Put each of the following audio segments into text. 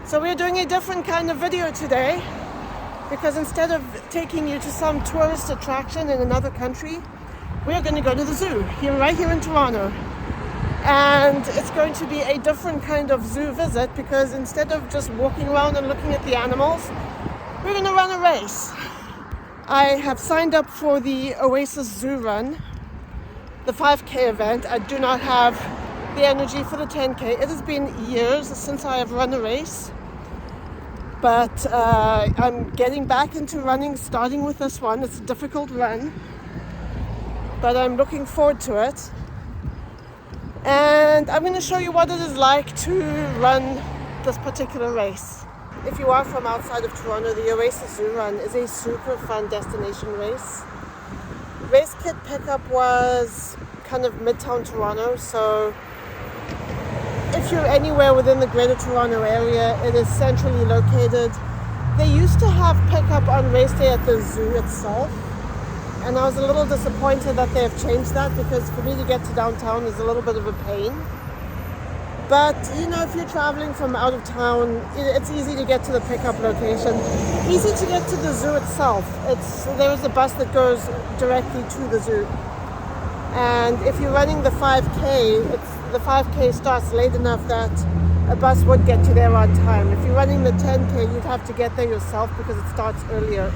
So we're doing a different kind of video today, because instead of taking you to some tourist attraction in another country, we're going to go to the zoo right here in Toronto. And it's going to be a different kind of zoo visit, because instead of just walking around and looking at the animals, we're going to run a race. I have signed up for the Oasis Zoo Run, the 5K event. I do not have the energy for the 10K. It has been years since I have run a race, but I'm getting back into running, starting with this one. It's a difficult run, but I'm looking forward to it. And I'm going to show you what it is like to run this particular race. If you are from outside of Toronto, the Oasis Zoo Run is a super fun destination race. Race kit pickup was kind of midtown Toronto, so if you're anywhere within the Greater Toronto area, it is centrally located. They used to have pickup on race day at the zoo itself, and I was a little disappointed that they have changed that, because for me to get to downtown is a little bit of a pain. But, you know, if you're traveling from out of town, it's easy to get to the pickup location. Easy to get to the zoo itself. There's a bus that goes directly to the zoo. And if you're running the 5K, the 5K starts late enough that a bus would get you there on time. If you're running the 10K, you'd have to get there yourself because it starts earlier.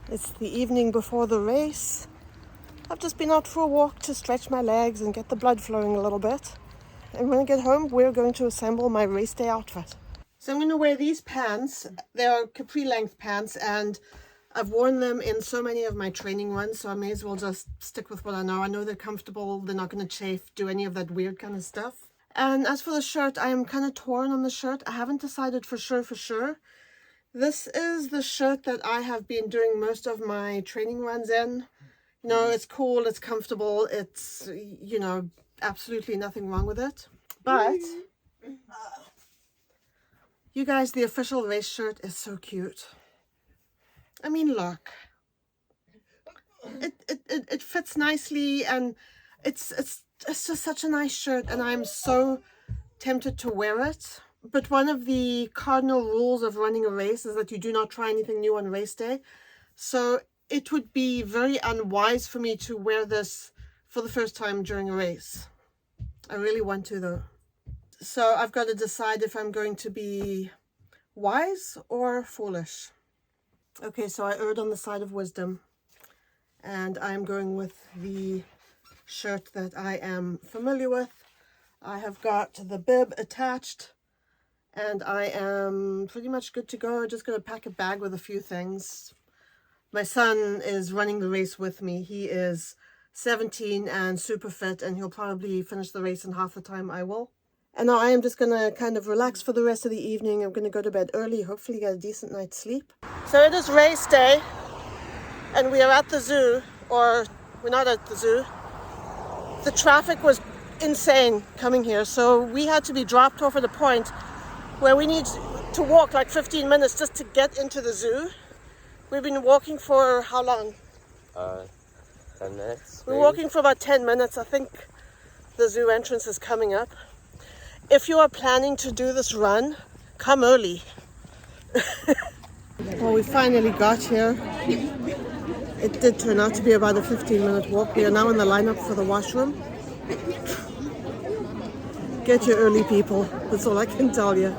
It's the evening before the race. I've just been out for a walk to stretch my legs and get the blood flowing a little bit. And when I get home, we're going to assemble my race day outfit. So I'm going to wear these pants. They're capri length pants, and I've worn them in so many of my training runs, so I may as well just stick with what I know. I know they're comfortable, they're not going to chafe, do any of that weird kind of stuff. And as for the shirt, I am kind of torn on the shirt. I haven't decided for sure. This is the shirt that I have been doing most of my training runs in. You know, it's cool, it's comfortable, it's, you know, absolutely nothing wrong with it. But you guys, the official race shirt is so cute. I mean, look, it fits nicely, and it's just such a nice shirt, and I'm so tempted to wear it. But one of the cardinal rules of running a race is that you do not try anything new on race day. So it would be very unwise for me to wear this for the first time during a race. I really want to, though. So I've got to decide if I'm going to be wise or foolish. Okay, so I erred on the side of wisdom, and I'm going with the shirt that I am familiar with. I have got the bib attached, and I am pretty much good to go. I'm just going to pack a bag with a few things. My son is running the race with me. He is 17 and super fit, and he'll probably finish the race in half the time I will. And now I am just going to kind of relax for the rest of the evening. I'm going to go to bed early, hopefully get a decent night's sleep. So it is race day, and we are at the zoo, or we're not at the zoo. The traffic was insane coming here, so we had to be dropped off at a point where we need to walk like 15 minutes just to get into the zoo. We've been walking for how long? 10 minutes. We're walking for about 10 minutes. I think the zoo entrance is coming up. If you are planning to do this run, come early. Well, we finally got here. It did turn out to be about a 15-minute walk. We are now in the lineup for the washroom. Get here early, people. That's all I can tell you.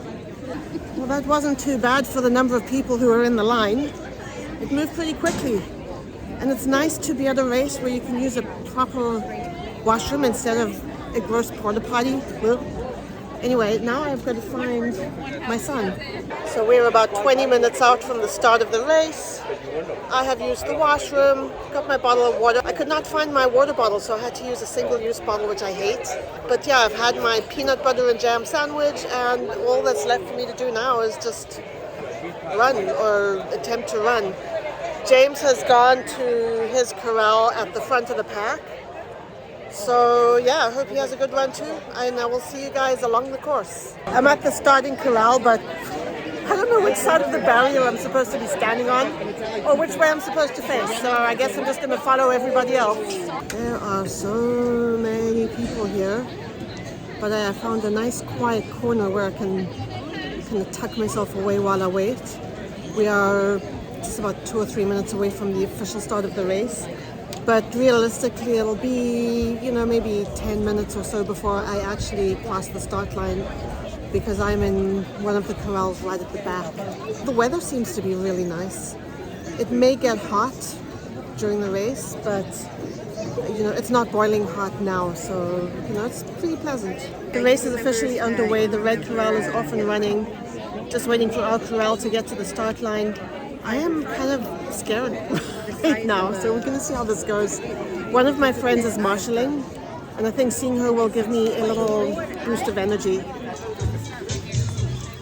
Well, that wasn't too bad for the number of people who are in the line. It moved pretty quickly. And it's nice to be at a race where you can use a proper washroom instead of a gross porta potty. Anyway, now I've got to find my son. So we're about 20 minutes out from the start of the race. I have used the washroom, got my bottle of water. I could not find my water bottle, so I had to use a single-use bottle, which I hate. But yeah, I've had my peanut butter and jam sandwich, and all that's left for me to do now is just run, or attempt to run. James has gone to his corral at the front of the pack. So yeah, I hope he has a good run too, and I will see you guys along the course. I'm at the starting corral, but I don't know which side of the barrier I'm supposed to be standing on, or which way I'm supposed to face, so I guess I'm just going to follow everybody else. There are so many people here, but I found a nice quiet corner where I can kind of tuck myself away while I wait. We are just about 2 or 3 minutes away from the official start of the race. But realistically, it'll be, maybe 10 minutes or so before I actually pass the start line, because I'm in one of the corrals right at the back. The weather seems to be really nice. It may get hot during the race, but it's not boiling hot now, so it's pretty pleasant. The race is officially underway. The red corral is off and running, just waiting for our corral to get to the start line. I am kind of scared right now, so we're going to see how this goes. One of my friends is marshalling, and I think seeing her will give me a little boost of energy.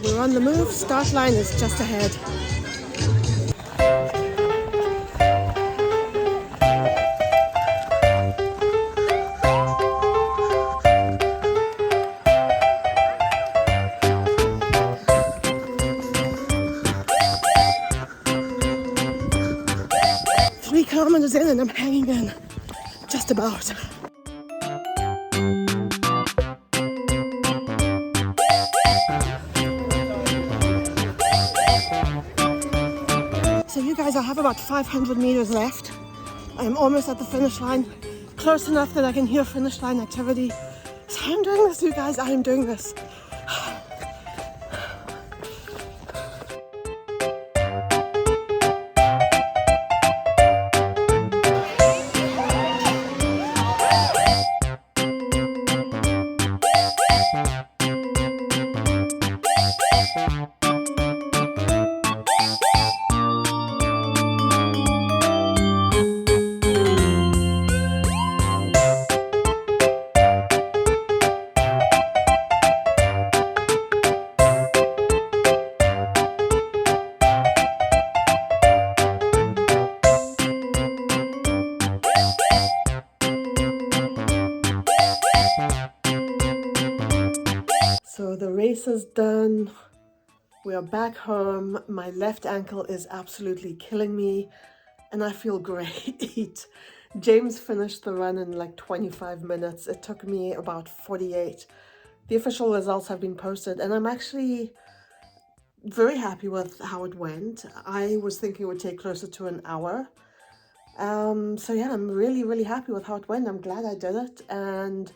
We're on the move. Start line is just ahead. Kilometers in and I'm hanging in, just about. So you guys, I have about 500 meters left. I'm almost at the finish line, close enough that I can hear finish line activity. So I'm doing this, you guys, I am doing this. So the race is done. We are back home. My left ankle is absolutely killing me and I feel great. James finished the run in like 25 minutes. It took me about 48. The official results have been posted and I'm actually very happy with how it went. I was thinking it would take closer to an hour. So yeah, I'm really, really happy with how it went. I'm glad I did it, and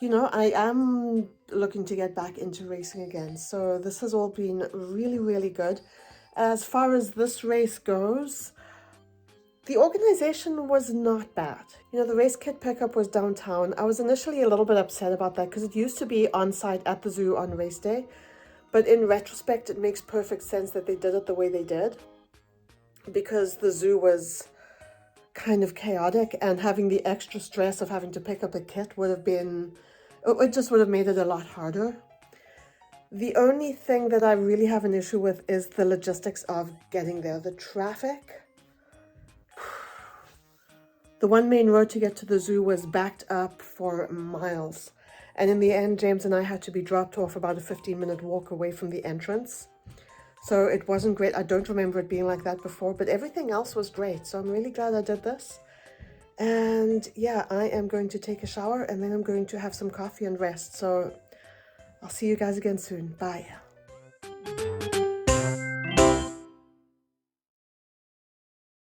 I am looking to get back into racing again. So this has all been really, really good. As far as this race goes, the organization was not bad. The race kit pickup was downtown. I was initially a little bit upset about that because it used to be on site at the zoo on race day. But in retrospect, it makes perfect sense that they did it the way they did, because the zoo was kind of chaotic, and having the extra stress of having to pick up a kit it just would have made it a lot harder. The only thing that I really have an issue with is the logistics of getting there. The traffic. The one main road to get to the zoo was backed up for miles. And in the end, James and I had to be dropped off about a 15-minute walk away from the entrance. So it wasn't great. I don't remember it being like that before, but everything else was great. So I'm really glad I did this. And yeah, I am going to take a shower and then I'm going to have some coffee and rest. So I'll see you guys again soon. Bye.